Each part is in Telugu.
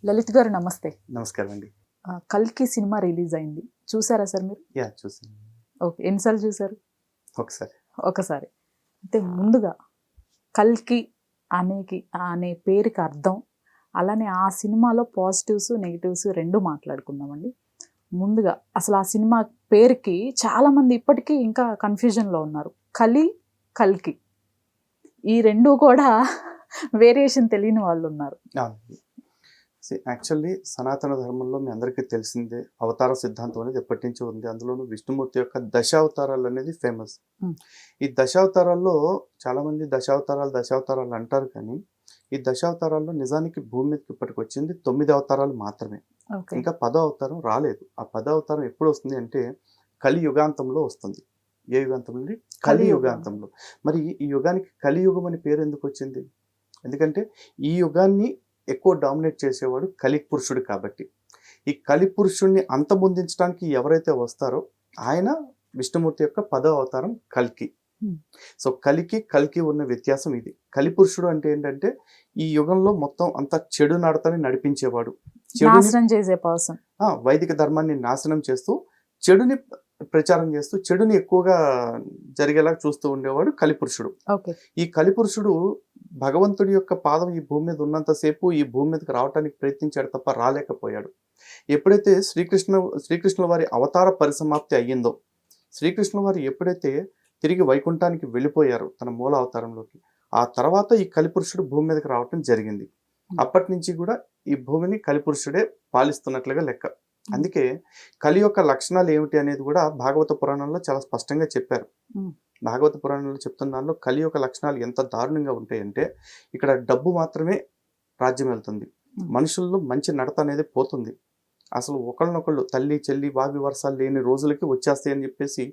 లలిత్ గారు నమస్తే. నమస్కారం అండి. 'కల్కి' సినిమా రిలీజ్ అయింది. చూసారా సార్ మీరు? చూసాను. ఓకే. ఎన్నిసార్లు చూసారు? ఒకసారి. ఒకసారి. అయితే ముందుగా 'కల్కి' అనే పేరుకి అర్థం, అలానే ఆ సినిమాలో పాజిటివ్స్, నెగెటివ్స్ 2 మాట్లాడుకుందామండి. ముందుగా అసలు ఆ సినిమా పేరుకి చాలామంది ఇప్పటికీ ఇంకా కన్‌ఫ్యూజన్‌లో ఉన్నారు. 'కల్కి' ఈ 2 కూడా వేరియేషన్ తెలియని వాళ్ళున్నారు. అవునండి. యాక్చువల్లీ సనాతన ధర్మంలో మీ అందరికీ తెలిసిందే అవతార సిద్ధాంతం అనేది ఎప్పటినుంచో ఉంది. అందులోనూ విష్ణుమూర్తి యొక్క దశావతారాలు అనేది ఫేమస్. ఈ దశావతారాల్లో చాలామంది దశావతారాలు అంటారు, కానీ ఈ దశావతారాల్లో నిజానికి భూమి మీదకి ఇప్పటికి వచ్చింది 9 అవతారాలు మాత్రమే. ఇంకా 10వ అవతారం రాలేదు. ఆ 10వ అవతారం ఎప్పుడు వస్తుంది అంటే కలియుగాంతంలో వస్తుంది. ఏ యుగాంతం నుండి? కలియుగాంతంలో. మరి ఈ యుగానికి కలియుగం అని పేరు ఎందుకు వచ్చింది? ఎందుకంటే ఈ యుగాన్ని ఎక్కువ డామినేట్ చేసేవాడు కలిపురుషుడు కాబట్టి. ఈ కలిపురుషుడిని అంతమొందించడానికి ఎవరైతే వస్తారో ఆయన విష్ణుమూర్తి యొక్క 10వ అవతారం కల్కి. సో కల్కి ఉన్న వ్యత్యాసం ఇది. కలిపురుషుడు అంటే ఏంటంటే ఈ యుగంలో మొత్తం అంతా చెడు నడతని నడిపించేవాడు, వైదిక ధర్మాన్ని నాశనం చేస్తూ చెడుని ప్రచారం చేస్తూ చెడుని ఎక్కువగా జరిగేలా చూస్తూ ఉండేవాడు కలిపురుషుడు. ఈ కలిపురుషుడు భగవంతుడి యొక్క పాదం ఈ భూమి మీద ఉన్నంతసేపు ఈ భూమి మీదకి రావడానికి ప్రయత్నించాడు తప్ప రాలేకపోయాడు. ఎప్పుడైతే శ్రీకృష్ణుల వారి అవతార పరిసమాప్తి అయ్యిందో, శ్రీకృష్ణుల వారు ఎప్పుడైతే తిరిగి వైకుంఠానికి వెళ్ళిపోయారు తన మూల అవతారంలోకి, ఆ తర్వాత ఈ కలిపురుషుడు భూమి మీదకి రావటం జరిగింది. అప్పటి నుంచి కూడా ఈ భూమిని కలిపురుషుడే పాలిస్తున్నట్లుగా లెక్క. అందుకే కలి యొక్క లక్షణాలు ఏమిటి అనేది కూడా భాగవత పురాణంలో చాలా స్పష్టంగా చెప్పారు. భాగవత పురాణంలో చెప్తున్న దానిలో కలి యొక్క లక్షణాలు ఎంత దారుణంగా ఉంటాయంటే, ఇక్కడ డబ్బు మాత్రమే రాజ్యం వెళ్తుంది, మనుషుల్లో మంచి నడత అనేది పోతుంది. అసలు ఒకళ్ళనొకళ్ళు తల్లి చెల్లి వావి వరసాలు లేని రోజులకి వచ్చేస్తాయి అని చెప్పేసి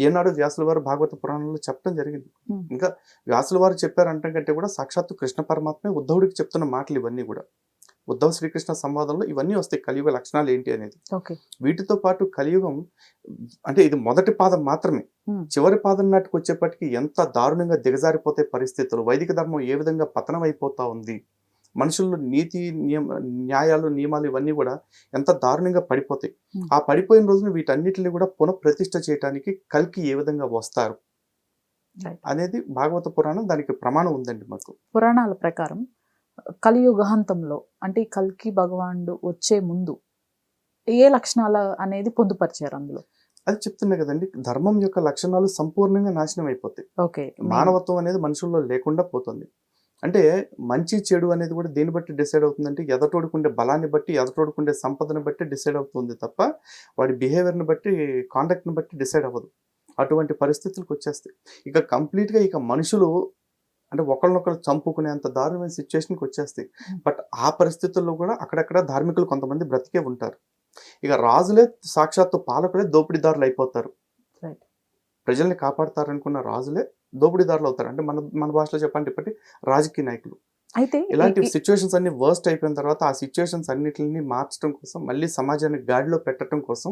ఏనాడు వ్యాసుల వారు భాగవత పురాణంలో చెప్పడం జరిగింది. ఇంకా వ్యాసుల వారు చెప్పారంటే కంటే కూడా సాక్షాత్తు కృష్ణ పరమాత్మే ఉద్ధవుడికి చెప్తున్న మాటలు ఇవన్నీ కూడా. ఉద్ధవ శ్రీకృష్ణ సంవాదంలో ఇవన్నీ వస్తాయి, కలియుగ లక్షణాలు ఏంటి అనేది. వీటితో పాటు కలియుగం అంటే ఇది మొదటి పాదం మాత్రమే. చివరి పాదం నాటికి వచ్చేప్పటికి ఎంత దారుణంగా దిగజారిపోతే పరిస్థితులు, వైదిక ధర్మం ఏ విధంగా పతనం అయిపోతా ఉంది, మనుషుల్లో నీతి న్యాయాలు నియమాలు ఇవన్నీ కూడా ఎంత దారుణంగా పడిపోతాయి. ఆ పడిపోయిన రోజున వీటన్నిటిని కూడా పునఃప్రతిష్ఠ చేయడానికి కల్కి ఏ విధంగా వస్తారు అనేది భాగవత పురాణం దానికి ప్రమాణం ఉందండి. మాకు పురాణాల ప్రకారం కలియుగాంతంలో అంటే కల్కి భగవానుడు వచ్చే ముందు ఏ లక్షణాలు అనేది పొందుపరిచారు అందులో? అది చెప్తున్నా కదండి, ధర్మం యొక్క లక్షణాలు సంపూర్ణంగా నాశనం అయిపోతాయి. మానవత్వం అనేది మనుషుల్లో లేకుండా పోతుంది. అంటే మంచి చెడు అనేది కూడా దేని బట్టి డిసైడ్ అవుతుందంటే ఎదటోడుకుండే బలాన్ని బట్టి, ఎదటోడుకుండే సంపదను బట్టి డిసైడ్ అవుతుంది తప్ప వాడి బిహేవియర్ని బట్టి, కాండక్ట్ని బట్టి డిసైడ్ అవ్వదు. అటువంటి పరిస్థితులకు వచ్చేస్తాయి. ఇక కంప్లీట్గా మనుషులు అంటే ఒకళ్ళనొకళ్ళు చంపుకునేంత దారుణమైన సిచ్యువేషన్కి వచ్చేస్తాయి. బట్ ఆ పరిస్థితుల్లో కూడా అక్కడక్కడ ధార్మికులు కొంతమంది బ్రతికే ఉంటారు. ఇక రాజులే సాక్షాత్తు పాలకులే దోపిడీదారులు అయిపోతారు. ప్రజల్ని కాపాడతారనుకున్న రాజులే దోపిడీదారులు అవుతారు. అంటే మన భాషలో చెప్పండి ఇప్పటి రాజకీయ నాయకులు. అయితే ఇలాంటి సిచ్యువేషన్స్ అన్ని వర్స్ట్ అయిపోయిన తర్వాత ఆ సిచ్యువేషన్స్ అన్నిటిని మార్చడం కోసం, మళ్ళీ సమాజాన్ని గాడిలో పెట్టడం కోసం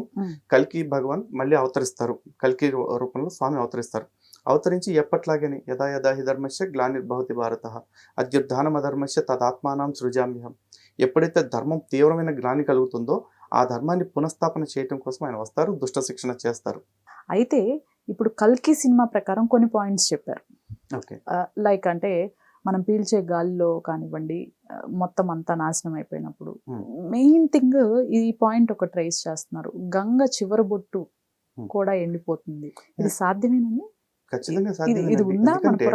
కల్కి భగవాన్ మళ్ళీ అవతరిస్తారు. కల్కి రూపంలో స్వామి అవతరిస్తారు. అవతరించి ఎప్పట్లాగని యథా యథా హి ధర్మస్య గ్లానిర్భవతి భారతః అద్యుత్థానమధర్మస్య తదాత్మానం సృజామ్యహం. ఎప్పుడైతే ధర్మం తీవ్రమైన గ్లాని కలుగుతుందో ఆ ధర్మాన్ని పునఃస్థాపన చేయడం కోసం ఆయన వస్తారు, దుష్ట శిక్షణ చేస్తారు. అయితే ఇప్పుడు కల్కి సినిమా ప్రకారం కొన్ని పాయింట్స్ చెప్పారు. లైక్ అంటే మనం పీల్చే గాలిలో కానివ్వండి, మొత్తం అంతా నాశనం అయిపోయినప్పుడు మెయిన్ థింగ్ ఈ పాయింట్ ఒకటి రైజ్ చేస్తున్నారు, గంగ చివరి బొట్టు కూడా ఎండిపోతుంది. ఇది సాధ్యమేనండి? ఖచ్చితంగా సాధ్యమే.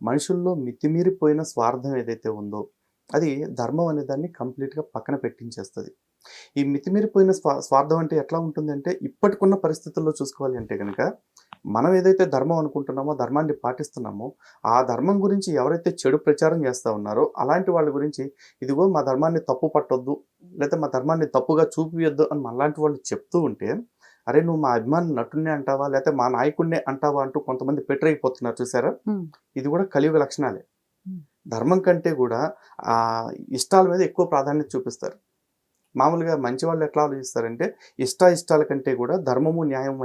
మనుషుల్లో మితిమీరిపోయిన స్వార్థం ఏదైతే ఉందో అది ధర్మం అనే దాన్ని కంప్లీట్గా పక్కన పెట్టించేస్తుంది. ఈ మితిమీరిపోయిన స్వార్థం అంటే ఎట్లా ఉంటుందంటే, ఇప్పటికున్న పరిస్థితుల్లో చూసుకోవాలి అంటే కనుక మనం ఏదైతే ధర్మం అనుకుంటున్నామో, ధర్మాన్ని పాటిస్తున్నామో, ఆ ధర్మం గురించి ఎవరైతే చెడు ప్రచారం చేస్తూ ఉన్నారో అలాంటి వాళ్ళ గురించి ఇదిగో మా ధర్మాన్ని తప్పు పట్టొద్దు, లేకపోతే మా ధర్మాన్ని తప్పుగా చూపియొద్దు అని మనలాంటి వాళ్ళు చెప్తూ ఉంటే, అరే నువ్వు మా అభిమాని నటున్నే అంటావా, లేకపోతే మా నాయకుడినే అంటావా అంటూ కొంతమంది పెట్టరైపోతున్నారు. చూసారా? ఇది కూడా కలియుగ లక్షణాలే. ధర్మం కంటే కూడా ఆ ఇష్టాల మీద ఎక్కువ ప్రాధాన్యత చూపిస్తారు. మామూలుగా మంచి వాళ్ళు ఎట్లా ఆలోచిస్తారంటే ఇష్టాల కంటే కూడా ధర్మము న్యాయం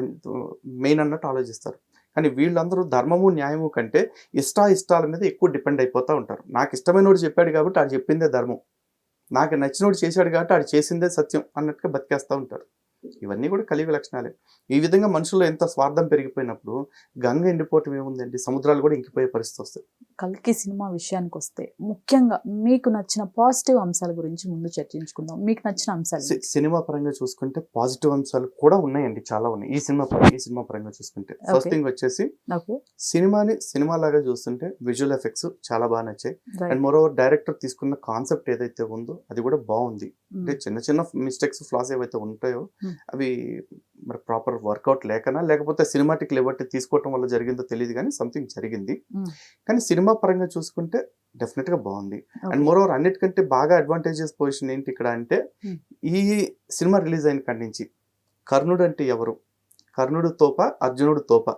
మెయిన్ అన్నట్టు ఆలోచిస్తారు. కానీ వీళ్ళందరూ ధర్మము న్యాయము కంటే ఇష్టాల మీద ఎక్కువ డిపెండ్ అయిపోతూ ఉంటారు. నాకు ఇష్టమైన వాడు చెప్పాడు కాబట్టి అది చెప్పిందే ధర్మం, నాకు నచ్చినోడు చేశాడు కాబట్టి ఆడు చేసిందే సత్యం అన్నట్టుగా బతికేస్తూ ఉంటారు. ఇవన్నీ కూడా కలియుగ లక్షణాలే. ఈ విధంగా మనుషుల్లో ఎంత స్వార్థం పెరిగిపోయినప్పుడు గంగ ఎండిపోవటం ఏముందండి, సముద్రాలు కూడా ఇంకిపోయే పరిస్థితి వస్తాయి. కల్కి సినిమా విషయానికి వస్తే ముఖ్యంగా మీకు నచ్చిన పాజిటివ్ అంశాల గురించి ముందు చర్చించుకుందాం. మీకు నచ్చిన అంశాలు సినిమా పరంగా చూసుకుంటే పాజిటివ్ అంశాలు కూడా ఉన్నాయండి, చాలా ఉన్నాయి ఈ సినిమా పరంగా చూసుకుంటే. ఫస్ట్ థింగ్ వచ్చేసి సినిమాని సినిమా లాగా చూస్తుంటే విజువల్ ఎఫెక్ట్స్ చాలా బాగా నచ్చాయి. అండ్ మోరోవర్ డైరెక్టర్ తీసుకున్న కాన్సెప్ట్ ఏదైతే ఉందో అది కూడా బాగుంది. అంటే చిన్న చిన్న మిస్టేక్స్, ఫ్లాస్ ఏవైతే ఉంటాయో అవి మరి ప్రాపర్ వర్కౌట్ లేకనా లేకపోతే సినిమాటిక్ లిబర్టీ తీసుకోవటం వల్ల జరిగిందో తెలియదు, కానీ సంథింగ్ జరిగింది. కానీ సినిమా పరంగా చూసుకుంటే డెఫినెట్ గా బాగుంది. అండ్ మోరోవర్ అన్నిటికంటే బాగా అడ్వాంటేజెస్ పొజిషన్ ఏంటి ఇక్కడ అంటే, ఈ సినిమా రిలీజ్ అయిన కాడి నుంచి కర్ణుడు అంటే ఎవరు, కర్ణుడు తోప, అర్జునుడు తోప,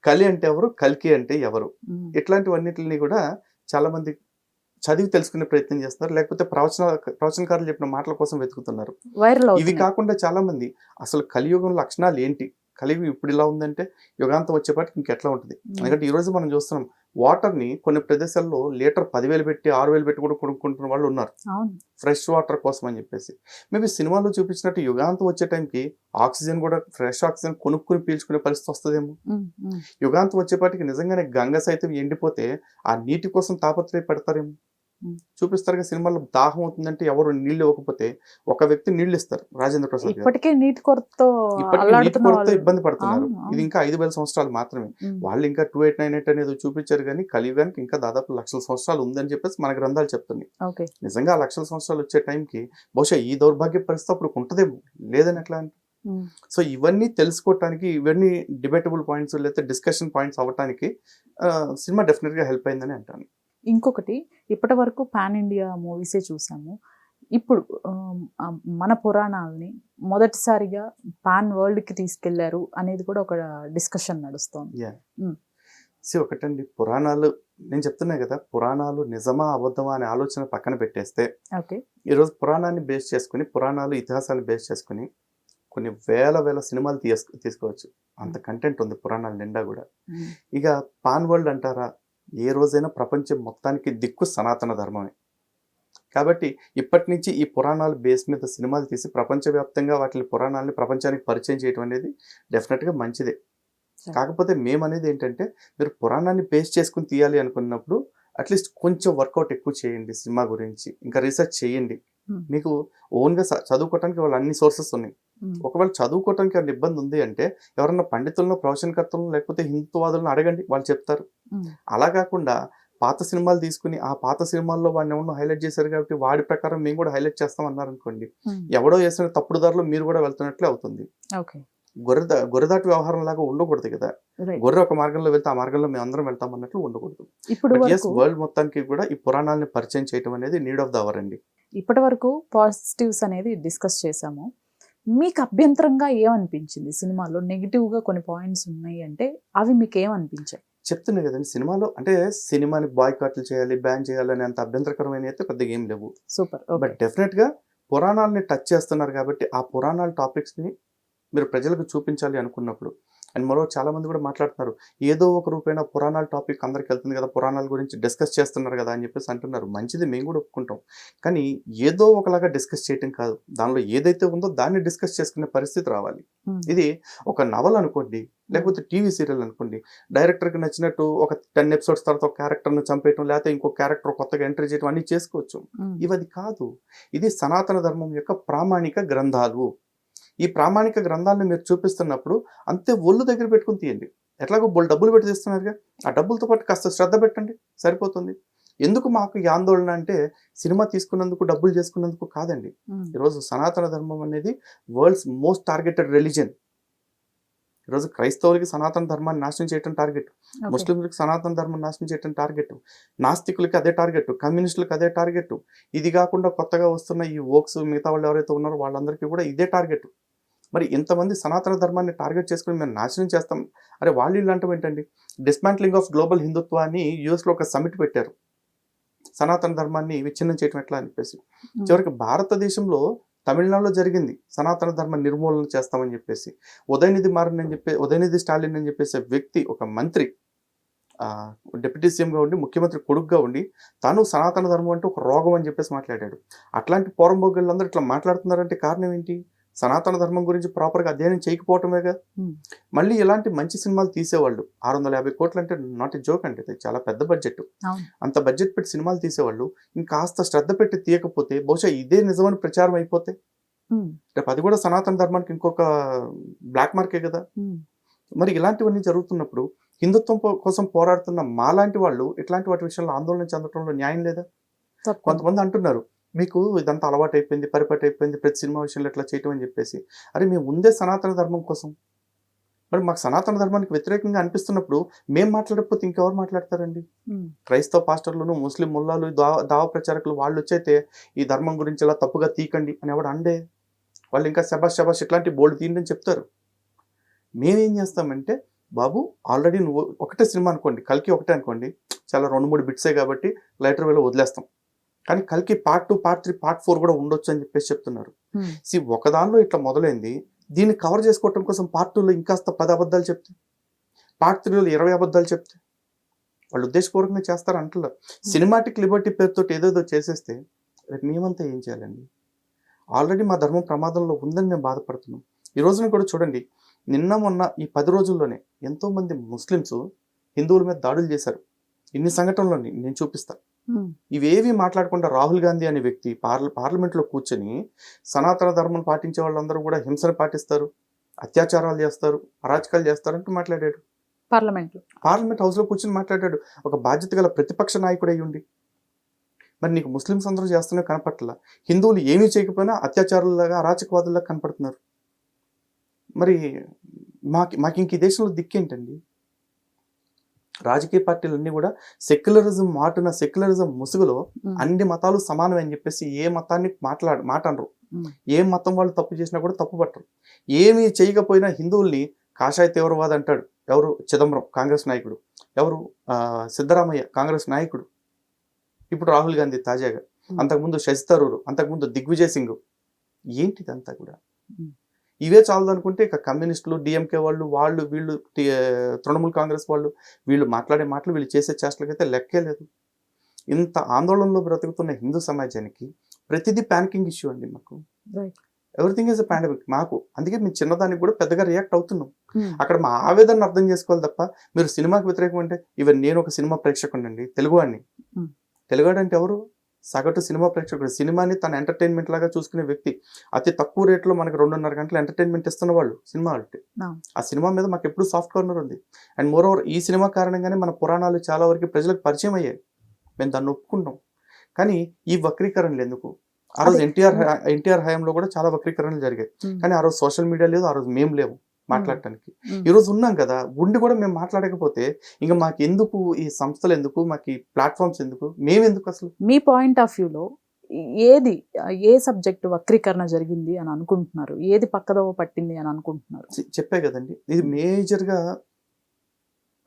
కలి అంటే ఎవరు, కల్కి అంటే ఎవరు, ఇట్లాంటివన్నిటిని కూడా చాలా మంది చదివి తెలుసుకునే ప్రయత్నం చేస్తున్నారు, లేకపోతే ప్రవచనకారులు చెప్పిన మాటల కోసం వెతుకుతున్నారు. ఇవి కాకుండా చాలా మంది అసలు కలియుగం లక్షణాలు ఏంటి, కలియుగం ఇప్పుడు ఇలా ఉందంటే యుగాంతం వచ్చేపాటికి ఇంకెట్లా ఉంటుంది. ఎందుకంటే ఈ రోజు మనం చూస్తున్నాం వాటర్ ని కొన్ని ప్రదేశాల్లో లీటర్ 10,000 పెట్టి 6,000 పెట్టి కూడా కొనుక్కుంటున్న వాళ్ళు ఉన్నారు, ఫ్రెష్ వాటర్ కోసం అని చెప్పేసి. మేబీ సినిమాలో చూపించినట్టు యుగాంతం వచ్చే టైంకి ఆక్సిజన్ కూడా ఫ్రెష్ ఆక్సిజన్ కొనుక్కుని పీల్చుకునే పరిస్థితి వస్తుందేమో. యుగాంతం వచ్చేపాటికి నిజంగానే గంగ సైతం ఎండిపోతే ఆ నీటి కోసం తాపత్రయ పెడతారేమో. చూపిస్తారు సినిమాలో, దాహం అవుతుందంటే ఎవరు నీళ్లు ఇవ్వకపోతే ఒక వ్యక్తి నీళ్లు ఇస్తారు, రాజేంద్ర ప్రసాద్ గారు. ఇప్పటికే నీటి కొరతతో ఇబ్బంది పడుతున్నారు. ఇది ఇంకా 5,000 సంవత్సరాలు మాత్రమే. వాళ్ళు ఇంకా 2898 అనేది చూపించారు, కానీ కలియుగానికి ఇంకా దాదాపు లక్షల సంవత్సరాలు ఉందని చెప్పేసి మన గ్రంథాలు చెప్తున్నాయి. నిజంగా ఆ లక్షల సంవత్సరాలు వచ్చే టైంకి బహుశా ఈ దౌర్భాగ్య పరిస్థితి అప్పుడు ఉంటదేమో, లేదని ఎట్లా అంటే. సో ఇవన్నీ తెలుసుకోవటానికి, ఇవన్నీ డిబేటబుల్ పాయింట్స్ లేకపోతే డిస్కషన్ పాయింట్స్ అవ్వటానికి సినిమా డెఫినెట్ గా హెల్ప్ అయిందని అంటాను. ఇంకొకటి, ఇప్పటి వరకు పాన్ ఇండియా మూవీసే చూసాము. ఇప్పుడు మన పురాణాలని మొదటిసారిగా పాన్ వరల్డ్ కి తీసుకెళ్లారు అనేది కూడా ఒక డిస్కషన్ నడుస్తోంది. ఒకటండి, పురాణాలు నేను చెప్తున్నా కదా, పురాణాలు నిజమా అబద్ధమా అనే ఆలోచన పక్కన పెట్టేస్తే, ఈరోజు పురాణాన్ని బేస్ చేసుకుని, పురాణాలు ఇతిహాసాలు బేస్ చేసుకుని కొన్ని వేల సినిమాలు తీసుకోవచ్చు. అంత కంటెంట్ ఉంది పురాణాల నిండా కూడా. ఇక పాన్ వరల్డ్ అంటారా, ఏ రోజైనా ప్రపంచం మొత్తానికి దిక్కు సనాతన ధర్మమే. కాబట్టి ఇప్పటి నుంచి ఈ పురాణాల బేస్ మీద సినిమాలు తీసి ప్రపంచవ్యాప్తంగా వాటి పురాణాలని ప్రపంచానికి పరిచయం చేయడం అనేది డెఫినెట్గా మంచిదే. కాకపోతే మేమనేది ఏంటంటే, మీరు పురాణాన్ని బేస్ చేసుకుని తీయాలి అనుకున్నప్పుడు అట్లీస్ట్ కొంచెం వర్కౌట్ ఎక్కువ చేయండి సినిమా గురించి, ఇంకా రీసెర్చ్ చేయండి. మీకు ఓన్గా చదువుకోవటానికి వాళ్ళు అన్ని సోర్సెస్ ఉన్నాయి. ఒకవేళ చదువుకోవటానికి అన్ని ఇబ్బంది ఉంది అంటే ఎవరన్నా పండితులను, ప్రవచనకర్తలను లేకపోతే హిందుత్వవాదులను అడగండి, వాళ్ళు చెప్తారు. అలా కాకుండా పాత సినిమాలు తీసుకుని ఆ పాత సినిమాల్లో వాడిని ఎవరినో హైలైట్ చేశారు కాబట్టి వాడి ప్రకారం మేము కూడా హైలైట్ చేస్తాం అన్నారు అనుకోండి, ఎవడో వేసిన తప్పుడు దారిలో మీరు కూడా వెళ్తున్నట్లే అవుతుంది. గొర్రెదాటి వ్యవహారం లాగా ఉండకూడదు కదా. గొర్రె ఒక మార్గంలో వెళ్తే ఆ మార్గంలో మేము అందరం వెళ్తాం అన్నట్లు ఉండకూడదు. వరల్డ్ మొత్తానికి కూడా ఈ పురాణాలని పరిచయం చేయడం అనేది నీడ్ ఆఫ్ ద అవర్ అండి. ఇప్పటి వరకు పాజిటివ్స్ అనేది డిస్కస్ చేసాము. మీకు అభ్యంతరంగా ఏమనిపించింది సినిమాలో? నెగిటివ్ గా కొన్ని పాయింట్స్ ఉన్నాయి అంటే అవి మీకు ఏమనిపించాయి? చెప్తున్నా కదండి, సినిమాలో అంటే సినిమాని బాయ్కాట్లు చేయాలి, బ్యాన్ చేయాలి అనే అంత అభ్యంతరకరమైన అయితే పెద్దగా ఏం లేవు. సూపర్. బట్ డెఫినెట్ గా పురాణాలని టచ్ చేస్తున్నారు కాబట్టి ఆ పురాణాల టాపిక్స్ ని మీరు ప్రజలకు చూపించాలి అనుకున్నప్పుడు, అండ్ మరో చాలా మంది కూడా మాట్లాడుతున్నారు, ఏదో ఒక రూపైన పురాణాల టాపిక్ అందరికి వెళ్తుంది కదా, పురాణాల గురించి డిస్కస్ చేస్తున్నారు కదా అని చెప్పేసి అంటున్నారు. మంచిది, మేము కూడా ఒప్పుకుంటాం. కానీ ఏదో ఒకలాగా డిస్కస్ చేయటం కాదు, దానిలో ఏదైతే ఉందో దాన్ని డిస్కస్ చేసుకునే పరిస్థితి రావాలి. ఇది ఒక నవల అనుకోండి, లేకపోతే టీవీ సీరియల్ అనుకోండి, డైరెక్టర్కి నచ్చినట్టు ఒక 10 ఎపిసోడ్స్ తర్వాత ఒక క్యారెక్టర్ను చంపేయటం, లేకపోతే ఇంకో క్యారెక్టర్ కొత్తగా ఎంట్రీ చేయడం అన్ని చేసుకోవచ్చు. ఇవది కాదు. ఇది సనాతన ధర్మం యొక్క ప్రామాణిక గ్రంథాలు. ఈ ప్రామాణిక గ్రంథాలను మీరు చూపిస్తున్నప్పుడు అంతే ఒళ్ళు దగ్గర పెట్టుకుని తీయండి. ఎట్లాగో డబ్బులు పెట్టి తీస్తున్నారుగా, ఆ డబ్బులతో పాటు కాస్త శ్రద్ధ పెట్టండి, సరిపోతుంది. ఎందుకు మాకు ఈ ఆందోళన అంటే, సినిమా తీసుకున్నందుకు, డబ్బులు చేసుకున్నందుకు కాదండి. ఈరోజు సనాతన ధర్మం అనేది వరల్డ్స్ మోస్ట్ టార్గెటెడ్ రిలీజియన్. ఈరోజు క్రైస్తవులకి సనాతన ధర్మాన్ని నాశనం చేయడం టార్గెట్, ముస్లింలకు సనాతన ధర్మాన్ని నాశనం చేయడం టార్గెట్, నాస్తికులకి అదే టార్గెట్, కమ్యూనిస్టులకు అదే టార్గెట్. ఇది కాకుండా కొత్తగా వస్తున్న ఈ ఓక్స్, మిగతా వాళ్ళు ఎవరైతే ఉన్నారో వాళ్ళందరికీ కూడా ఇదే టార్గెట్. మరి ఇంతమంది సనాతన ధర్మాన్ని టార్గెట్ చేసుకుని మేము నాశనం చేస్తాం, అరే వాళ్ళు ఇలాంటివి ఏంటండి? డిస్మాంట్లింగ్ ఆఫ్ గ్లోబల్ హిందుత్వ అని యూఎస్లో ఒక సమిట్ పెట్టారు, సనాతన ధర్మాన్ని విచ్ఛిన్నం చేయటం ఎట్లా అని చెప్పేసి. చివరికి భారతదేశంలో తమిళనాడులో జరిగింది, సనాతన ధర్మ నిర్మూలన చేస్తామని చెప్పేసి. ఉదయనిధి స్టాలిన్ అని చెప్పేసి వ్యక్తి, ఒక మంత్రి, డిప్యూటీ సీఎంగా ఉండి ముఖ్యమంత్రి కొడుకుగా ఉండి తాను సనాతన ధర్మం అంటే ఒక రోగం అని చెప్పేసి మాట్లాడాడు. అట్లాంటి పోరంబోగులందరూ ఇట్లా మాట్లాడుతున్నారంటే కారణం ఏంటి? సనాతన ధర్మం గురించి ప్రాపర్గా అధ్యయనం చేయకపోవటమేగా. మళ్ళీ ఇలాంటి మంచి సినిమాలు తీసేవాళ్ళు 650 కోట్లు అంటే నాట్ ఎ జోక్ అంటే, చాలా పెద్ద బడ్జెట్. అంత బడ్జెట్ పెట్టి సినిమాలు తీసేవాళ్ళు ఇంకాస్త శ్రద్ధ పెట్టి తీయకపోతే బహుశా ఇదే నిజమని ప్రచారం అయిపోతే రేపు అది కూడా సనాతన ధర్మానికి ఇంకొక బ్లాక్ మార్కే కదా. మరి ఇలాంటివన్నీ జరుగుతున్నప్పుడు హిందుత్వం కోసం పోరాడుతున్న మాలాంటి వాళ్ళు ఇట్లాంటి వాటి విషయంలో ఆందోళన చెందడంలో న్యాయం లేదా? కొంతమంది అంటున్నారు మీకు ఇదంతా అలవాటు అయిపోయింది, పరిపాటి అయిపోయింది, ప్రతి సినిమా విషయంలో ఇట్లా చేయటం అని చెప్పేసి. అరే మేము ఉందే సనాతన ధర్మం కోసం. మరి మాకు సనాతన ధర్మానికి వ్యతిరేకంగా అనిపిస్తున్నప్పుడు మేము మాట్లాడకపోతే ఇంకెవరు మాట్లాడతారండి? క్రైస్తవ పాస్టర్లను, ముస్లిం ముల్లాలు, దావ ప్రచారకులు వాళ్ళు వచ్చైతే ఈ ధర్మం గురించి ఇలా తప్పుగా తీకండి అని ఎవడు అండే. వాళ్ళు ఇంకా శబాష్ ఇట్లాంటి బోల్డ్ తీయండి అని చెప్తారు. మేమేం చేస్తామంటే బాబు ఆల్రెడీ నువ్వు ఒకటే సినిమా అనుకోండి, కల్కి ఒకటే అనుకోండి, చాలా 2-3 బిట్సే కాబట్టి లైటర్ వేలో వదిలేస్తాం. కానీ కల్కి పార్ట్ 2, పార్ట్ 3, పార్ట్ 4 కూడా ఉండొచ్చు అని చెప్పేసి చెప్తున్నారు. ఒక దానిలో ఇట్లా మొదలైంది, దీన్ని కవర్ చేసుకోవటం కోసం పార్ట్ 2లో ఇంకాస్త 10 అబద్ధాలు చెప్తే, పార్ట్ 3లో 20 అబద్ధాలు చెప్తే వాళ్ళు ఉద్దేశపూర్వకంగా చేస్తారు అంటున్నారు. సినిమాటిక్ లిబర్టీ పేరుతో ఏదేదో చేసేస్తే రేపు మేమంతా ఏం చేయాలండి? ఆల్రెడీ మా ధర్మం ప్రమాదంలో ఉందని మేము బాధపడుతున్నాం. ఈ రోజున కూడా చూడండి, నిన్న మొన్న ఈ 10 రోజుల్లోనే ఎంతోమంది ముస్లిమ్స్ హిందువుల మీద దాడులు చేశారు. ఇన్ని సంఘటనలని నేను చూపిస్తాను. ఇవేవి మాట్లాడకుండా రాహుల్ గాంధీ అనే వ్యక్తి పార్లమెంట్లో కూర్చొని సనాతన ధర్మం పాటించే వాళ్ళందరూ కూడా హింసను పాటిస్తారు, అత్యాచారాలు చేస్తారు, అరాచకాలు చేస్తారంటూ మాట్లాడాడు. పార్లమెంట్ హౌస్లో కూర్చొని మాట్లాడాడు. ఒక బాధ్యత గల ప్రతిపక్ష నాయకుడు అయి ఉండి. మరి నీకు ముస్లిమ్స్ అందరూ చేస్తున్నా కనపట్ల, హిందువులు ఏమీ చేయకపోయినా అత్యాచారులాగా, అరాచకవాదుల్లాగా కనపడుతున్నారు. మరి మాకు ఇంక ఈ దేశంలో దిక్కేంటండి? రాజకీయ పార్టీలన్నీ కూడా సెక్యులరిజం మాటున, సెక్యులరిజం ముసుగులో అన్ని మతాలు సమానమే అని చెప్పేసి ఏ మతాన్ని మాట అనరు. ఏ మతం వాళ్ళు తప్పు చేసినా కూడా తప్పు పట్టరు. ఏమీ చేయకపోయినా హిందువుల్ని కాషాయ తీవ్రవాద అంటాడు. ఎవరు? చిదంబరం కాంగ్రెస్ నాయకుడు. ఎవరు? సిద్ధరామయ్య కాంగ్రెస్ నాయకుడు. ఇప్పుడు రాహుల్ గాంధీ తాజాగా, అంతకుముందు శశి థరూర్, అంతకుముందు దిగ్విజయ్ సింగ్. ఏంటిదంతా కూడా? ఇవే చాలదు అనుకుంటే ఇక కమ్యూనిస్టులు, డిఎంకే వాళ్ళు వీళ్ళు తృణమూల్ కాంగ్రెస్ వీళ్ళు మాట్లాడే మాటలు, వీళ్ళు చేసే చేష్టలకైతే లెక్కే లేదు. ఇంత ఆందోళనలో బ్రతుకుతున్న హిందూ సమాజానికి ప్రతిదీ ప్యానికింగ్ ఇష్యూ అండి. మాకు ఎవ్రీథింగ్ ఈజ్ ఎ పాండమిక్. మాకు అందుకే మేము చిన్నదానికి కూడా పెద్దగా రియాక్ట్ అవుతున్నాం. అక్కడ మా ఆవేదన అర్థం చేసుకోవాలి తప్ప మీరు సినిమాకి వ్యతిరేకం అంటే, ఈవెన్ నేను ఒక సినిమా ప్రేక్షకుడు అండి, తెలుగువాడిని. తెలుగువాడు అంటే ఎవరు? సగటు సినిమా ప్రేక్షకుడు. సినిమాని తన ఎంటర్టైన్మెంట్ లాగా చూసుకునే వ్యక్తి. అతి తక్కువ రేట్లో మనకు 2.5 గంటలు ఎంటర్టైన్మెంట్ ఇస్తున్న వాళ్ళు సినిమా అంటే. ఆ సినిమా మీద మాకు ఎప్పుడు సాఫ్ట్ కార్నర్ ఉంది. అండ్ మోర్ ఓవర్ ఈ సినిమా కారణంగానే మన పురాణాలు చాలా వరకు ప్రజలకు పరిచయం అయ్యాయి. మేము దాన్ని ఒప్పుకుంటాం. కానీ ఈ వక్రీకరణలు ఎందుకు? ఆ రోజు ఎన్టీఆర్ హయాంలో కూడా చాలా వక్రీకరణలు జరిగాయి. కానీ ఆ రోజు సోషల్ మీడియా లేదు, ఆ రోజు మేము లేవు మాట్లాడటానికి. ఈరోజు ఉన్నాం కదా, ఉండి కూడా మేము మాట్లాడకపోతే ఇంకా మాకు ఎందుకు ఈ సంస్థలు, ఎందుకు మాకు ఈ ప్లాట్ఫామ్స్, ఎందుకు మేమెందుకు? అసలు మీ పాయింట్ ఆఫ్ వ్యూలో ఏ సబ్జెక్ట్ వక్రీకరణ జరిగింది అని అనుకుంటున్నారు? ఏది పక్కదోవ పట్టింది అని అనుకుంటున్నారు? చెప్పే కదండి, ఇది మేజర్గా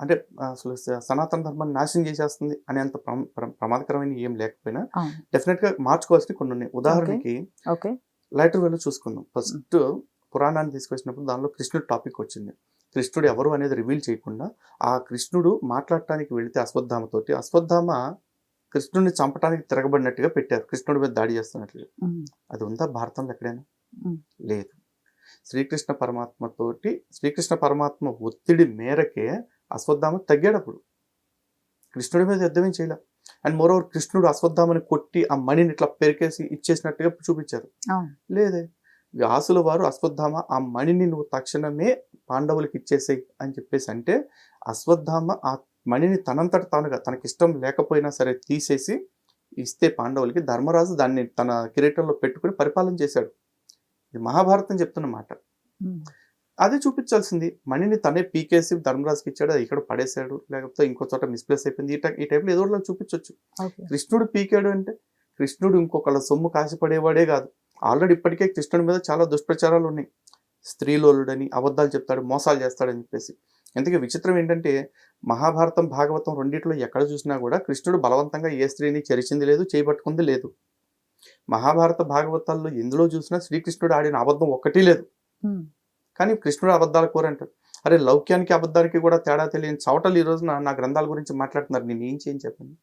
అంటే అసలు సనాతన ధర్మాన్ని నాశనం చేసేస్తుంది అనేంత ప్రమాదకరమైన ఏం లేకపోయినా డెఫినెట్ గా మార్చుకోవాల్సిన కొన్ని ఉన్నాయి. ఉదాహరణకి లైటర్ వేలో చూసుకుందాం. ఫస్ట్ పురాణాన్ని తీసుకొచ్చినప్పుడు దానిలో కృష్ణుడు టాపిక్ వచ్చింది. కృష్ణుడు ఎవరు అనేది రివీల్ చేయకుండా ఆ కృష్ణుడు మాట్లాడటానికి వెళితే అశ్వత్థామ కృష్ణుడిని చంపడానికి తిరగబడినట్టుగా పెట్టారు, కృష్ణుడి మీద దాడి చేస్తున్నట్లుగా. అది ఉందా భారతంలో ఎక్కడైనా? లేదు. శ్రీకృష్ణ పరమాత్మ ఒత్తిడి మేరకే అశ్వత్థామ తగ్గాడు. అప్పుడు కృష్ణుడి మీద యుద్ధమేం చేయలే. అండ్ మోరోవర్ కృష్ణుడు అశ్వత్థామని కొట్టి ఆ మణిని ఇట్లా పెరికేసి ఇచ్చేసినట్టుగా చూపించారు. లేదే, వ్యాసుల వారు అశ్వత్థామ ఆ మణిని నువ్వు తక్షణమే పాండవులకి ఇచ్చేసేయి అని చెప్పేసి అంటే, అశ్వత్థామ ఆ మణిని తనంతట తానుగా తనకిష్టం లేకపోయినా సరే తీసేసి ఇస్తే పాండవులకి, ధర్మరాజు దాన్ని తన కిరీటంలో పెట్టుకుని పరిపాలన చేశాడు. ఇది మహాభారతం చెప్తున్న మాట. అదే చూపించాల్సింది. మణిని తనే పీకేసి ధర్మరాజుకి ఇచ్చాడు, అది ఇక్కడ పడేశాడు, లేకపోతే ఇంకో చోట మిస్ప్లేస్ అయిపోయింది. ఈ టైంలో ఏదో చూపించవచ్చు. కృష్ణుడు పీకాడు అంటే కృష్ణుడు ఇంకొకళ్ళ సొమ్ము కాసిపడేవాడే కాదు. ఆల్రెడీ ఇప్పటికే కృష్ణుడి మీద చాలా దుష్ప్రచారాలు ఉన్నాయి. స్త్రీలోలుడని, అబద్ధాలు చెప్తాడు, మోసాలు చేస్తాడని చెప్పేసి. ఎందుకంటే విచిత్రం ఏంటంటే మహాభారతం, భాగవతం రెండిట్లో ఎక్కడ చూసినా కూడా కృష్ణుడు బలవంతంగా ఏ స్త్రీని చెరిచింది లేదు, చేయబట్టుకుంది లేదు. మహాభారత భాగవతాల్లో ఎందులో చూసినా శ్రీకృష్ణుడు ఆడిన అబద్ధం ఒక్కటి లేదు. కానీ కృష్ణుడు అబద్ధాల కోర అంటారు. అరే లౌక్యానికి అబద్ధానికి కూడా తేడా తెలియని చవటలు ఈ రోజున నా గ్రంథాల గురించి మాట్లాడుతున్నారు. నేను ఏం చేయని చెప్పండి.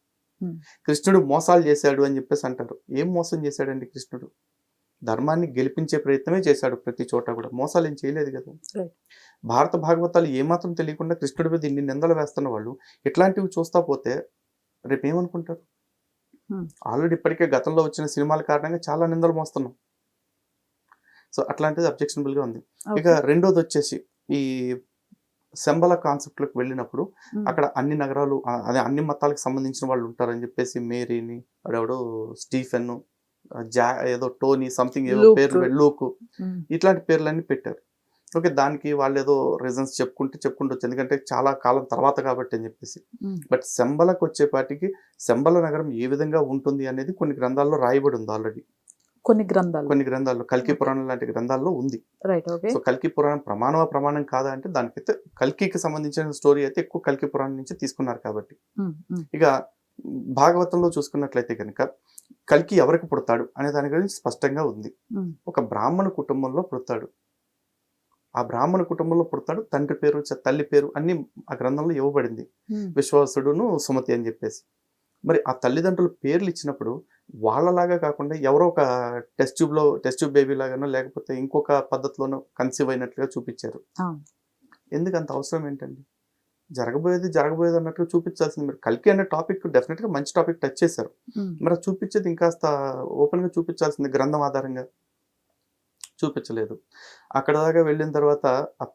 కృష్ణుడు మోసాలు చేశాడు అని చెప్పేసి అంటారు. ఏం మోసం చేశాడండి కృష్ణుడు? ధర్మాన్ని గెలిపించే ప్రయత్నమే చేశాడు ప్రతి చోట కూడా, మోసాలు ఏం చేయలేదు కదా. భారత భాగవతాలు ఏమాత్రం తెలియకుండా కృష్ణుడి మీద ఇన్ని నిందలు వేస్తున్న వాళ్ళు ఇట్లాంటివి చూస్తా పోతే రేపు ఏమనుకుంటారు? ఆల్రెడీ ఇప్పటికే గతంలో వచ్చిన సినిమాల కారణంగా చాలా నిందలు మోస్తున్నాం. సో అట్లాంటిది అబ్జెక్షనబుల్ గా ఉంది. ఇక రెండోది వచ్చేసి ఈ శంబల కాన్సెప్ట్లోకి వెళ్ళినప్పుడు అక్కడ అన్ని నగరాలు అదే అన్ని మతాలకు సంబంధించిన వాళ్ళు ఉంటారని చెప్పేసి మేరీని అడెవడో స్టీఫెన్ ఏదో టోనీ సంథింగ్ ఏదో పేర్లు లూకు ఇట్లాంటి పేర్లన్నీ పెట్టారు. ఓకే, దానికి వాళ్ళు ఏదో రీజన్స్ చెప్పుకుంటూ ఎందుకంటే చాలా కాలం తర్వాత కాబట్టి అని చెప్పేసి. బట్ శంబలకు వచ్చేపాటికి శంబల నగరం ఏ విధంగా ఉంటుంది అనేది కొన్ని గ్రంథాల్లో రాయబడి ఉంది ఆల్రెడీ. కొన్ని గ్రంథాల్లో కల్కి పురాణం లాంటి గ్రంథాల్లో ఉంది. సో కల్కి పురాణం ప్రమాణం కాదా అంటే దానికైతే కల్కికి సంబంధించిన స్టోరీ అయితే ఎక్కువ కల్కి పురాణం నుంచి తీసుకున్నారు కాబట్టి. ఇక భాగవతంలో చూసుకున్నట్లయితే కనుక కల్కి ఎవరికి పుడతాడు అనే దాని గురించి స్పష్టంగా ఉంది. ఒక బ్రాహ్మణ కుటుంబంలో పుడతాడు. ఆ బ్రాహ్మణ కుటుంబంలో పుడతాడు. తండ్రి పేరు తల్లి పేరు అన్ని ఆ గ్రంథంలో ఇవ్వబడింది, విశ్వాసుడును సుమతి అని చెప్పేసి. మరి ఆ తల్లిదండ్రుల పేర్లు ఇచ్చినప్పుడు వాళ్ళలాగా కాకుండా ఎవరో ఒక టెస్ట్ ట్యూబ్ బేబీ లాగానో లేకపోతే ఇంకొక పద్ధతిలోనో కన్సీవ్ అయినట్లుగా చూపించారు. ఎందుకు అంత అవసరం ఏంటండి? జరగబోయేది అన్నట్లు చూపించాల్సింది. మీరు కల్కి అనే టాపిక్ డెఫినెట్ గా మంచి టాపిక్ టచ్ చేశారు. మరి చూపించేది ఇంకాస్త ఓపెన్ గా చూపించాల్సింది. గ్రంథం ఆధారంగా చూపించలేదు. అక్కడ దాకా వెళ్ళిన తర్వాత ఆ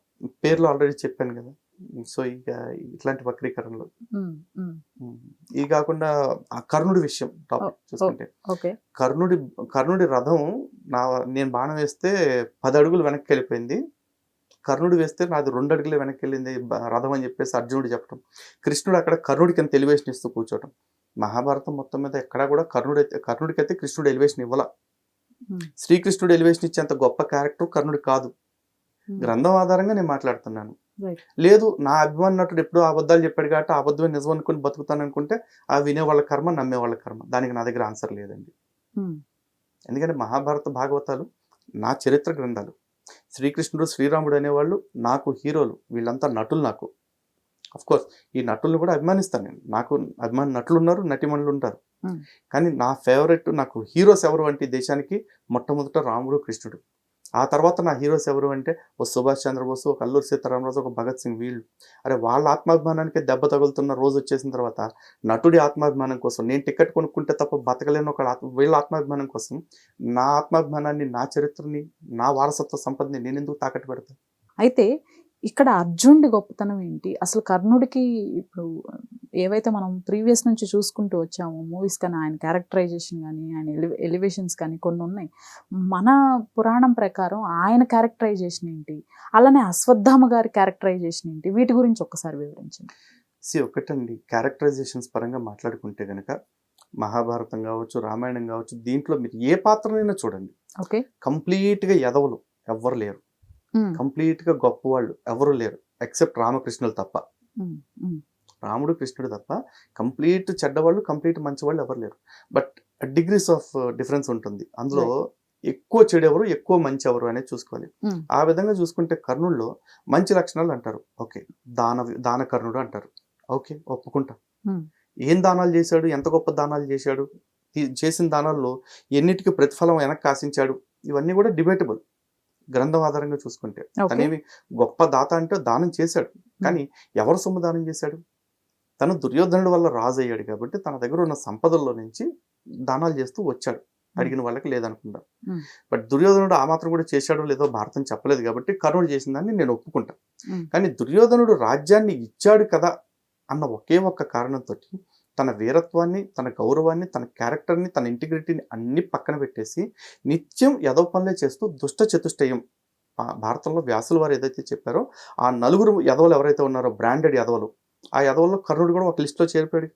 పేర్లు ఆల్రెడీ చెప్పాను కదా. సో ఇక ఇట్లాంటి వక్రీకరణలు ఇది కాకుండా ఆ కర్ణుడి విషయం టాపిక్ చూసుకుంటే, కర్ణుడి రథం నేను బాణం వేస్తే 10 అడుగులు వెనక్కి వెళ్ళిపోయింది, కర్ణుడు వేస్తే నాది 2 అడుగులే వెనక్కి వెళ్ళింది రథం అని చెప్పేసి అర్జునుడు చెప్పడం. కృష్ణుడు అక్కడ కర్ణుడికి ఎంత ఎలివేషన్ ఇస్తూ కూర్చోవటం. మహాభారతం మొత్తం మీద ఎక్కడా కూడా కర్ణుడికైతే కృష్ణుడు ఎలివేషన్ ఇవ్వాల. శ్రీకృష్ణుడు ఎలివేషన్ ఇచ్చేంత గొప్ప క్యారెక్టర్ కర్ణుడు కాదు. గ్రంథం ఆధారంగా నేను మాట్లాడుతున్నాను. లేదు నా అభిమాన నటుడు ఎప్పుడూ అబద్ధాలు చెప్పాడు కాబట్టి ఆ అబద్ధమే నిజం అనుకుని బతుకుతాను అనుకుంటే ఆ వినేవాళ్ళ కర్మ, నమ్మేవాళ్ళ కర్మ. దానికి నా దగ్గర ఆన్సర్ లేదండి. ఎందుకంటే మహాభారత భాగవతాలు నా చరిత్ర గ్రంథాలు. శ్రీకృష్ణుడు శ్రీరాముడు అనేవాళ్ళు నాకు హీరోలు, వీళ్ళంతా నటులు. నాకు కోర్స్ ఈ నటులను కూడా అభిమానిస్తాను నేను. నాకు అభిమాన నటులు ఉన్నారు, నటిమణులు ఉంటారు. కానీ నా ఫేవరెట్ నాకు హీరోస్ ఎవరు అంటే దేశానికి మొట్టమొదట రాముడు, కృష్ణుడు. ఆ తర్వాత నా హీరోస్ ఎవరు అంటే ఓ సుభాష్ చంద్రబోస్, ఒక అల్లూరి సీతారామరాజు, ఒక భగత్ సింగ్. వీళ్ళు అరే వాళ్ళ ఆత్మాభిమానానికి దెబ్బ తగులుతున్న రోజు వచ్చేసిన తర్వాత నటుడి ఆత్మాభిమానం కోసం నేను టికెట్ కొనుక్కుంటే తప్ప బతకలేని ఒక వీళ్ళ ఆత్మాభిమానం కోసం నా ఆత్మాభిమానాన్ని, నా చరిత్రని, నా వారసత్వ సంపదని నేను ఎందుకు తాకట్టు పెడతాను? అయితే ఇక్కడ అర్జునుడి గొప్పతనం ఏంటి? అసలు కర్ణుడికి ఇప్పుడు ఏవైతే మనం ప్రీవియస్ నుంచి చూసుకుంటూ వచ్చాము మూవీస్ కానీ, ఆయన క్యారెక్టరైజేషన్ కానీ, ఆయన ఎలివేషన్స్ కానీ కొన్ని ఉన్నాయి. మన పురాణం ప్రకారం ఆయన క్యారెక్టరైజేషన్ ఏంటి, అలానే అశ్వత్థామ గారి క్యారెక్టరైజేషన్ ఏంటి, వీటి గురించి ఒక్కసారి వివరించండి. ఒకటండి, క్యారెక్టరైజేషన్స్ పరంగా మాట్లాడుకుంటే కనుక మహాభారతం కావచ్చు, రామాయణం కావచ్చు, దీంట్లో మీరు ఏ పాత్రనైనా చూడండి, కంప్లీట్గా ఎదవలు ఎవ్వరు లేరు, కంప్లీట్గా గొప్పవాళ్ళు ఎవరు లేరు ఎక్సెప్ట్ రామకృష్ణులు తప్ప. రాముడు, కృష్ణుడు తప్ప కంప్లీట్ చెడ్డవాళ్ళు, కంప్లీట్ మంచివాళ్ళు ఎవరు లేరు. బట్ డిగ్రీస్ ఆఫ్ డిఫరెన్స్ ఉంటుంది అందులో. ఎక్కువ చెడు ఎవరు, ఎక్కువ మంచి ఎవరు అనేది చూసుకోవాలి. ఆ విధంగా చూసుకుంటే కర్ణుల్లో మంచి లక్షణాలు అంటారు. ఓకే, దాన కర్ణుడు అంటారు. ఓకే, ఒప్పుకుంటా. ఏం దానాలు చేశాడు, ఎంత గొప్ప దానాలు చేశాడు, చేసిన దానాల్లో ఎన్నిటికీ ప్రతిఫలం వెనక్కి ఆశించాడు, ఇవన్నీ కూడా డిబేటబుల్. గ్రంథం ఆధారంగా చూసుకుంటే తనేమి గొప్ప దాత అంటే దానం చేశాడు, కానీ ఎవరు సొమ్ము దానం చేశాడు? తను దుర్యోధనుడు వల్ల రాజు అయ్యాడు కాబట్టి తన దగ్గర ఉన్న సంపదల్లో నుంచి దానాలు చేస్తూ వచ్చాడు, అడిగిన వాళ్ళకి లేదనుకుంటా. బట్ దుర్యోధనుడు ఆ మాత్రం కూడా చేశాడో లేదో భారతం చెప్పలేదు కాబట్టి కర్ణుడు చేసిన దాన్ని నేను ఒప్పుకుంటా. కానీ దుర్యోధనుడు రాజ్యాన్ని ఇచ్చాడు కదా అన్న ఒకే ఒక్క కారణంతో తన వీరత్వాన్ని, తన గౌరవాన్ని, తన క్యారెక్టర్ని, తన ఇంటిగ్రిటీని అన్ని పక్కన పెట్టేసి నిత్యం యదో పనులే చేస్తూ దుష్ట చతుష్టయం. భారతంలో వ్యాసుల వారు ఏదైతే చెప్పారో ఆ 4 యదవలు ఎవరైతే ఉన్నారో బ్రాండెడ్ యదవలు, ఆ యదవల్లో కర్ణుడు కూడా ఒక లిస్టులో చేరిపోయాడు.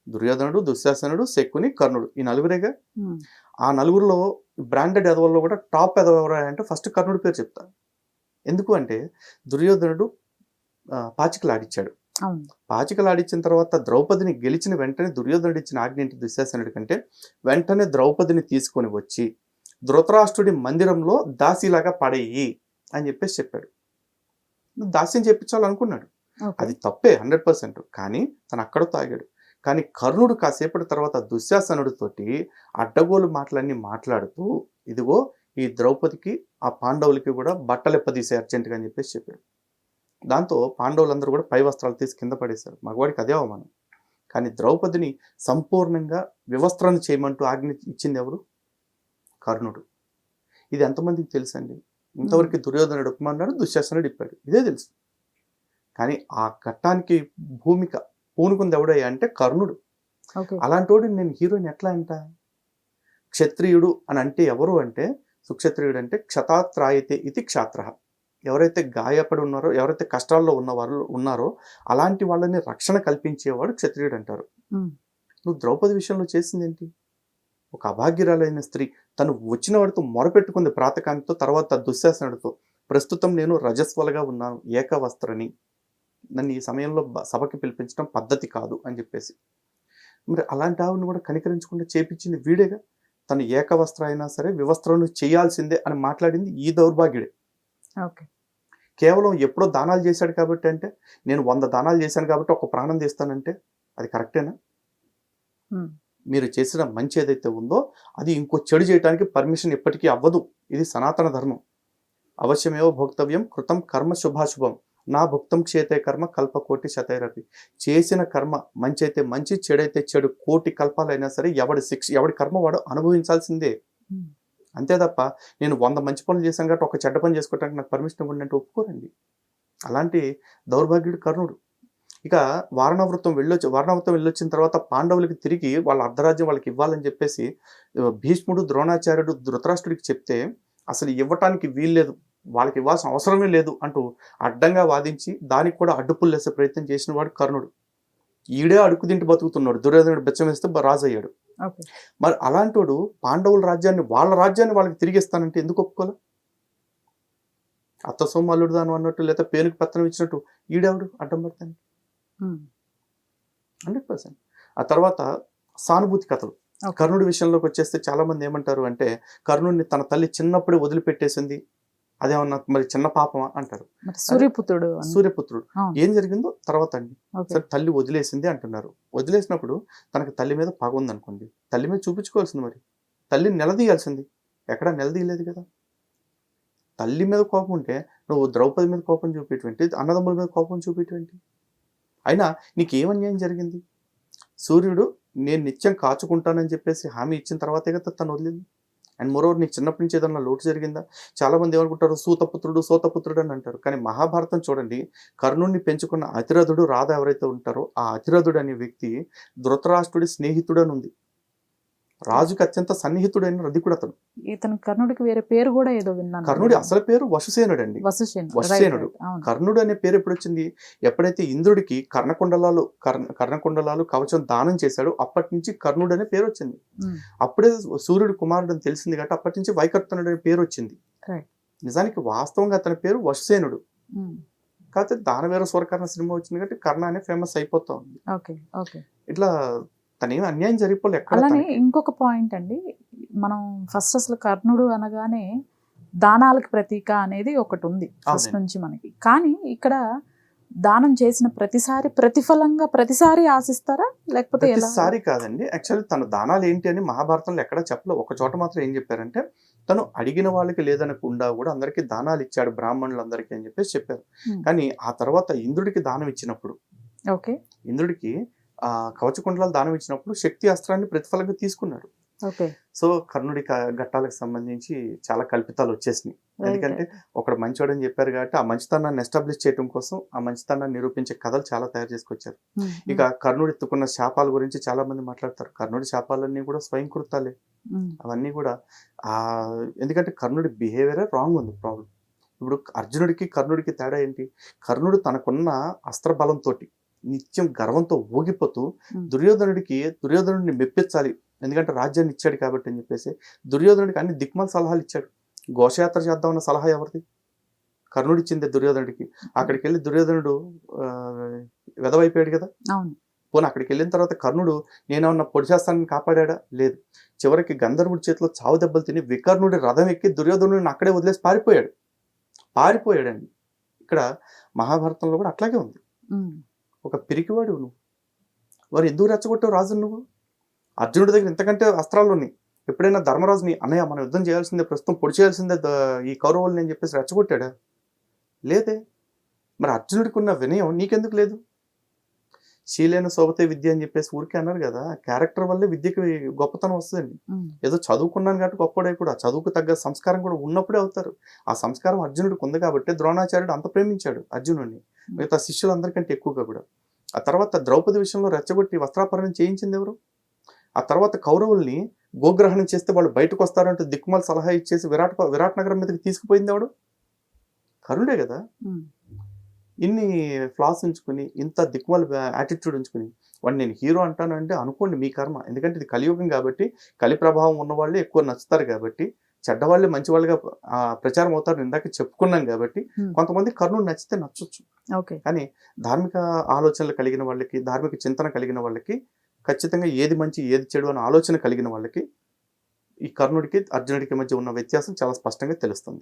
దుర్యోధనుడు, దుశ్శాసనుడు, శకుని, కర్ణుడు, ఈ 4రేగా. ఆ 4లో బ్రాండెడ్ యదవల్లో కూడా టాప్ యదవ ఎవరు అంటే ఫస్ట్ కర్ణుడి పేరు చెప్తా. ఎందుకు అంటే దుర్యోధనుడు పాచికలు ఆడిచ్చాడు. పాచికలు ఆడిచ్చిన తర్వాత ద్రౌపదిని గెలిచిన వెంటనే దుర్యోధనుడు ఇచ్చిన ఆజ్ఞ ఏంటి దుశ్శాసనుడి కంటే, వెంటనే ద్రౌపదిని తీసుకొని వచ్చి ధృతరాష్ట్రుడి మందిరంలో దాసిలాగా పడేయి అని చెప్పేసి చెప్పాడు. దాస్యం చేపించాలనుకున్నాడు. అది తప్పే 100%. కానీ తను అక్కడ తాగాడు. కానీ కర్ణుడు కాసేపటి తర్వాత దుశ్శాసనుడితోటి అడ్డగోలు మాటలన్నీ మాట్లాడుతూ ఇదిగో ఈ ద్రౌపదికి ఆ పాండవులకి కూడా బట్టలు ఎప్పదీసే అర్జెంటుగా అని చెప్పేసి చెప్పాడు. దాంతో పాండవులందరూ కూడా పై వస్త్రాలు తీసి కింద పడేశారు. మగవాడికి అదే అవమానం. కానీ ద్రౌపదిని సంపూర్ణంగా వివస్త్రాన్ని చేయమంటూ ఆజ్ఞ ఇచ్చింది ఎవరు? కర్ణుడు. ఇది ఎంతమందికి తెలుసండి? ఇంతవరకు దుర్యోధనుడు ఒప్పమన్నాడు, దుశ్శాసనుడు ఇప్పాడు, ఇదే తెలుసు. కానీ ఆ ఘట్టానికి భూమిక పూనుకుంది ఎవడయ్యా అంటే కర్ణుడు. అలాంటి వాడు నేను హీరోయిన్ ఎట్లా అంట? క్షత్రియుడు అని అంటే ఎవరు అంటే, సుక్షత్రియుడు అంటే క్షతాత్రాయతే ఇది క్షాత్ర. ఎవరైతే గాయపడి ఉన్నారో, ఎవరైతే కష్టాల్లో ఉన్నవారు ఉన్నారో అలాంటి వాళ్ళని రక్షణ కల్పించేవాడు క్షత్రియుడు అంటారు. నువ్వు ద్రౌపది విషయంలో చేసింది ఏంటి? ఒక అభాగ్యురాలైన స్త్రీ తను వచ్చిన వాడితో మొరపెట్టుకుంది ప్రాతకాంతితో, తర్వాత దుశ్శాసనుడితో, ప్రస్తుతం నేను రజస్వలుగా ఉన్నాను, ఏకవస్త్రని, నన్ను ఈ సమయంలో సభకి పిలిపించడం పద్ధతి కాదు అని చెప్పేసి. మరి అలాంటి ఆవిడని కూడా కనికరించకుండా చేపించింది వీడేగా. తను ఏకవస్త్ర అయినా సరే వివస్త్రం చేయాల్సిందే అని మాట్లాడింది ఈ దౌర్భాగ్యుడే. కేవలం ఎప్పుడో దానాలు చేశాడు కాబట్టి అంటే, నేను 100 దానాలు చేశాను కాబట్టి ఒక ప్రాణం తీస్తానంటే అది కరెక్టేనా? మీరు చేసిన మంచి ఏదైతే ఉందో అది ఇంకో చెడు చేయడానికి పర్మిషన్ ఎప్పటికీ అవ్వదు. ఇది సనాతన ధర్మం. అవశ్యమేవ భోక్తవ్యం కృతం కర్మ శుభాశుభం నా భుక్తం క్షేతే కర్మ కల్పకోటి శతైరపి. చేసిన కర్మ మంచి అయితే మంచి, చెడైతే చెడు, కోటి కల్పాలైనా సరే ఎవడి కర్మ వాడు అనుభవించాల్సిందే. అంతే తప్ప నేను 100 మంచి పనులు చేశాను కాబట్టి ఒక చెడ్డ పని చేసుకోవడానికి నాకు పర్మిషన్ ఇవ్వండి అంటే ఒప్పుకోరండి. అలాంటి దౌర్భాగ్యుడు కర్ణుడు. ఇక వారణావృతం వెళ్ళొచ్చిన తర్వాత పాండవులకి తిరిగి వాళ్ళ అర్ధరాజ్యం వాళ్ళకి ఇవ్వాలని చెప్పేసి భీష్ముడు, ద్రోణాచార్యుడు ధృతరాష్ట్రుడికి చెప్తే అసలు ఇవ్వటానికి వీల్లేదు, వాళ్ళకి ఇవ్వాల్సిన అవసరమే లేదు అంటూ అడ్డంగా వాదించి దానికి కూడా అడ్డుపుల్లు వేసే ప్రయత్నం చేసిన వాడు కర్ణుడు. ఈడే అడుగు తింటూ బతుకుతున్నాడు. దుర్యోధనుడు బెచ్చం వేస్తే రాజు అయ్యాడు. మరి అలాంటి వాడు పాండవుల రాజ్యాన్ని వాళ్ళకి తిరిగిస్తానంటే ఎందుకు ఒప్పుకోలే? అత్త సొమ్ము అల్లుడు దాను అన్నట్టు, లేదా పేరుకి పత్రం ఇచ్చినట్టు ఈడేవాడు అడ్డం పడతాను. 100%. ఆ తర్వాత సానుభూతి కథలు. కర్ణుడి విషయంలోకి వచ్చేస్తే చాలా మంది ఏమంటారు అంటే, కర్ణుడిని తన తల్లి చిన్నప్పుడే వదిలిపెట్టేసింది, అదేమన్నా మరి చిన్న పాపమా అంటారు. సూర్యపుత్రుడు ఏం జరిగిందో తర్వాత అండి. సరే తల్లి వదిలేసింది అంటున్నారు. వదిలేసినప్పుడు తనకు తల్లి మీద పగ ఉందనుకోండి, తల్లి మీద చూపించుకోవాల్సింది, మరి తల్లిని నిలదీయాల్సింది. ఎక్కడా నిలదీయలేదు కదా. తల్లి మీద కోపం ఉంటే నువ్వు ద్రౌపది మీద కోపం చూపేటువంటి, అన్నదమ్ముల మీద కోపం చూపేటువంటి. అయినా నీకేం అన్యాయం జరిగింది? సూర్యుడు నేను నిత్యం కాచుకుంటానని చెప్పేసి హామీ ఇచ్చిన తర్వాతే కదా తను వదిలింది. అండ్ మోరోవర్ నీకు చిన్నప్పటి నుంచి ఏదన్నా లోటు జరిగిందా? చాలా మంది ఏమనుకుంటారు, సోతపుత్రుడు అని అంటారు. కానీ మహాభారతం చూడండి, కర్ణుడిని పెంచుకున్న అతిరథుడు, రాధ ఎవరైతే ఉంటారో ఆ అతిరథుడు అనే వ్యక్తి ధృతరాష్ట్రుడి స్నేహితుడు అని ఉంది. రాజుకి అత్యంత సన్నిహితుడైన రధికుడు అతను. ఇతను కర్ణుడికి వేరే పేరు కూడా ఏదో విన్నాను. కర్ణుడి అసలు పేరు వసుసేనుడు అండి. వసుసేనుడు. కర్ణుడు అనే పేరు ఎప్పుడు వచ్చింది? ఎప్పుడైతే ఇంద్రుడికి కర్ణకుండలాలు కవచం దానం చేశాడో అప్పటి నుంచి కర్ణుడు అనే పేరు వచ్చింది. అప్పుడే సూర్యుడు కుమారుడు అని తెలిసింది కాబట్టి అప్పటి నుంచి వైకర్తనుడు అనే పేరు వచ్చింది. నిజానికి వాస్తవంగా అతని పేరు వసుసేనుడు. కాకపోతే దానవేర స్వరకర్ణ సినిమా వచ్చింది కాబట్టి కర్ణ అనే ఫేమస్ అయిపోతా ఉంది. ఇట్లా తనేం అన్యాయం జరిగిపోలే. అలానే ఇంకొక పాయింట్ అండి, మనం ఫస్ట్ అసలు కర్ణుడు అనగానే దానాలకు ప్రతీక అనేది ఒకటి ఉంది ఫస్ట్ నుంచి మనకి. కానీ ఇక్కడ దానం చేసిన ప్రతిఫలంగా ప్రతిసారి ఆశిస్తారా, లేకపోతే ప్రతిసారి కాదండి. యాక్చువల్లీ తన దానాలు ఏంటి అని మహాభారతంలో ఎక్కడా చెప్పలేదు. ఒక చోట మాత్రం ఏం చెప్పారంటే, తను అడిగిన వాళ్ళకి లేదనకుండా కూడా అందరికీ దానాలు ఇచ్చాడు, బ్రాహ్మణులందరికీ అని చెప్పేసి చెప్పారు. కానీ ఆ తర్వాత ఇంద్రుడికి దానం ఇచ్చినప్పుడు, ఇంద్రుడికి కవచకుండలాలు దానం ఇచ్చినప్పుడు శక్తి అస్త్రాన్ని ప్రతిఫలంగా తీసుకున్నాడు. సో కర్ణుడి ఘట్టాలకు సంబంధించి చాలా కల్పితాలు వచ్చేసినాయి. ఎందుకంటే ఒకడు మంచివాడని చెప్పారు కాబట్టి ఆ మంచితనాన్ని ఎస్టాబ్లిష్ చేయడం కోసం ఆ మంచితనాన్ని నిరూపించే కథలు చాలా తయారు చేసుకొచ్చారు. ఇక కర్ణుడు ఎత్తుకున్న శాపాల గురించి చాలా మంది మాట్లాడతారు. కర్ణుడి శాపాలన్నీ కూడా స్వయంకృతాలే. అవన్నీ కూడా ఎందుకంటే కర్ణుడి బిహేవియర్ రాంగ్ ఉంది. ప్రాబ్లం ఇప్పుడు అర్జునుడికి కర్ణుడికి తేడా ఏంటి? కర్ణుడు తనకున్న అస్త్ర బలంతో నిత్యం గర్వంతో ఊగిపోతూ దుర్యోధనుడిని మెప్పించాలి, ఎందుకంటే రాజ్యాన్ని ఇచ్చాడు కాబట్టి అని చెప్పేసి దుర్యోధనుడికి అన్ని దిక్మాల సలహాలు ఇచ్చాడు. ఘోషయాత్ర చేద్దామన్న సలహా ఎవరిది? కర్ణుడు ఇచ్చిందే దుర్యోధనుడికి. అక్కడికి వెళ్ళి దుర్యోధనుడు వెదవైపోయాడు కదా. పోనీ అక్కడికి వెళ్ళిన తర్వాత కర్ణుడు నేనేమన్నా పొడి చేస్తానని కాపాడా? లేదు. చివరికి గంధర్వుడి చేతిలో చావు దెబ్బలు తిని వికర్ణుడి రథం ఎక్కి దుర్యోధనుడిని అక్కడే వదిలేసి పారిపోయాడండి. ఇక్కడ ఇక్కడ మహాభారతంలో కూడా అట్లాగే ఉంది. ఒక పిరికివాడు నువ్వు, వారు ఎందుకు రెచ్చగొట్టావు రాజు నువ్వు? అర్జునుడి దగ్గర ఇంతకంటే అస్త్రాలు ఉన్నాయి. ఎప్పుడైనా ధర్మరాజుని అన్నయ్య మనం యుద్ధం చేయాల్సిందే, ప్రస్తుతం పొడి చేయాల్సిందే ఈ కౌరవుల్ని అని చెప్పేసి రెచ్చగొట్టాడా? లేదే. మరి అర్జునుడికి ఉన్న వినయం నీకెందుకు లేదు? శీలైన శోభతే విద్య అని చెప్పేసి ఊరికే అన్నారు కదా, క్యారెక్టర్ వల్లే విద్యకి గొప్పతనం వస్తుందండి. ఏదో చదువుకున్నాను కాబట్టి గొప్పడే కూడా, చదువుకు తగ్గ సంస్కారం కూడా ఉన్నప్పుడే అవుతారు. ఆ సంస్కారం అర్జునుడికి ఉంది కాబట్టి ద్రోణాచార్యుడు అంత ప్రేమించాడు అర్జునుడిని, మిగతా శిష్యులందరికంటే ఎక్కువగా కూడా. ఆ తర్వాత ద్రౌపది విషయంలో రెచ్చగొట్టి వస్త్రాపహరణం చేయించింది ఎవరు? ఆ తర్వాత కౌరవుల్ని గోగ్రహణం చేస్తే వాళ్ళు బయటకు వస్తారంటూ దిక్కుమాల సలహా ఇచ్చేసి విరాట్ నగరం మీదకి తీసుకుపోయింది ఎవడు? కరుణే కదా. ఇన్ని ఫ్లాస్ ఉంచుకుని, ఇంత దిక్కుమాల యాటిట్యూడ్ ఉంచుకుని వాడిని నేను హీరో అంటానంటే అనుకోండి మీ కర్మ. ఎందుకంటే ఇది కలియుగం కాబట్టి, కలి ప్రభావం ఉన్న వాళ్ళే ఎక్కువ నచ్చుతారు కాబట్టి, చెడ్డవాళ్ళే మంచి వాళ్ళుగా ప్రచారం అవుతారు ఇందాక చెప్పుకున్నాం కాబట్టి, కొంతమంది కర్ణుడు నచ్చితే నచ్చొచ్చు. కానీ ధార్మిక ఆలోచనలు కలిగిన వాళ్ళకి, ధార్మిక చింతన కలిగిన వాళ్ళకి, ఖచ్చితంగా ఏది మంచి ఏది చెడు అనే ఆలోచన కలిగిన వాళ్ళకి ఈ కర్ణుడికి అర్జునుడికి మధ్య ఉన్న వ్యత్యాసం చాలా స్పష్టంగా తెలుస్తుంది.